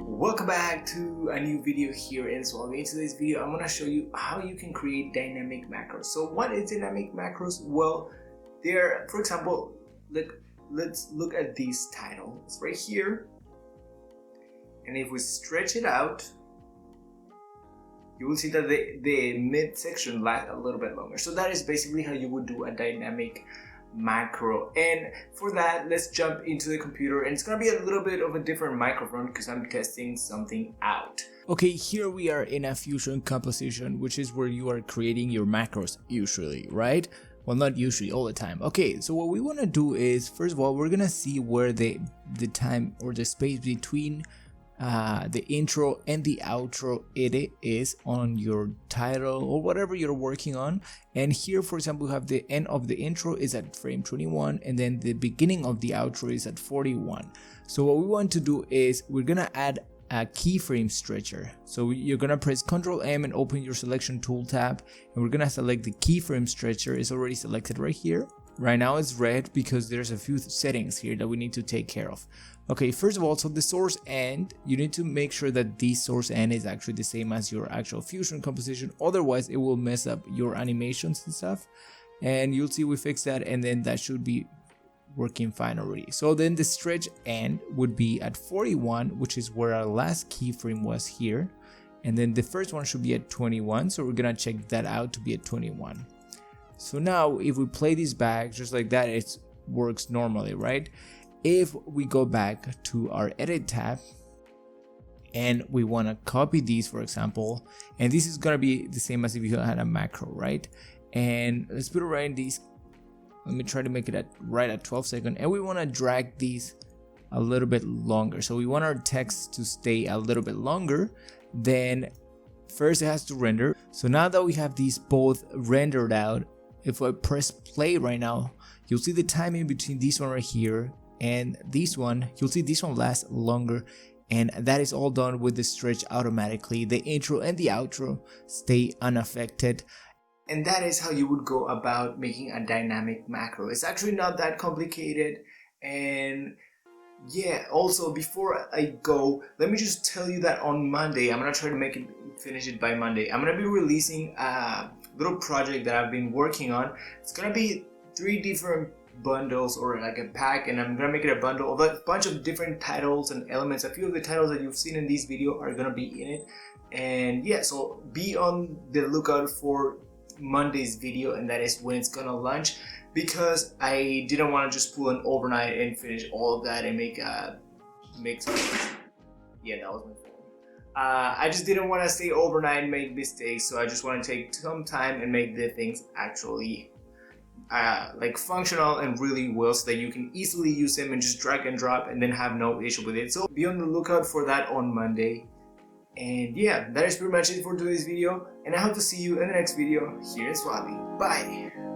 Welcome back to a new video here in SUALVI. In today's video, I'm going to show you how you can create dynamic macros. So what is dynamic macros? Well, they're, for example, let's look at this title. It's right here. And if we stretch it out, you will see that the midsection lasts a little bit longer. So that is basically how you would do a dynamic macro. And for that, let's jump into the computer, and it's gonna be a little bit of a different microphone because I'm testing something out. Okay, here we are in a Fusion composition, which is where you are creating your macros usually, right? Well, not usually, all the time. Okay, so what we want to do is, first of all, we're gonna see where the time or the space between the intro and the outro it is on your title or whatever you're working on. And here, for example, we have the end of the intro is at frame 21, and then the beginning of the outro is at 41. So what we want to do is we're gonna add a keyframe stretcher. So you're gonna press Ctrl M and open your selection tool tab, and we're gonna select the keyframe stretcher. It's already selected right here. Right now it's red because there's a few settings here that we need to take care of. Okay, first of all, so the source end, you need to make sure that the source end is actually the same as your actual Fusion composition. Otherwise, it will mess up your animations and stuff. And you'll see we fixed that, and then that should be working fine already. So then the stretch end would be at 41, which is where our last keyframe was here. And then the first one should be at 21. So we're gonna check that out to be at 21. So now if we play this back just like that, it works normally, right? If we go back to our edit tab and we want to copy these, for example, and this is going to be the same as if you had a macro, right? And let's put it right in these. Let me try to make it right at 12 seconds, and we want to drag these a little bit longer. So we want our text to stay a little bit longer. Then first it has to render. So now that we have these both rendered out, if I press play right now, you'll see the timing between this one right here and this one. You'll see this one lasts longer, and that is all done with the stretch automatically. The intro and the outro stay unaffected. And that is how you would go about making a dynamic macro. It's actually not that complicated. And yeah, also before I go, let me just tell you that on Monday, I'm gonna try to finish it by Monday. I'm gonna be releasing a little project that I've been working on. It's gonna be 3 different bundles, or like a pack, and I'm gonna make it a bundle of a bunch of different titles and elements. A few of the titles that you've seen in this video are gonna be in it. And yeah, so be on the lookout for Monday's video, and that is when it's gonna launch, because I didn't want to just pull an overnight and finish all of that and make some. Yeah, that was my phone. I just didn't want to stay overnight and make mistakes, so I just want to take some time and make the things actually like functional and really well, so that you can easily use them and just drag and drop and then have no issue with it. So be on the lookout for that on Monday. And yeah, that is pretty much it for today's video, and I hope to see you in the next video here in SUALVI. Bye!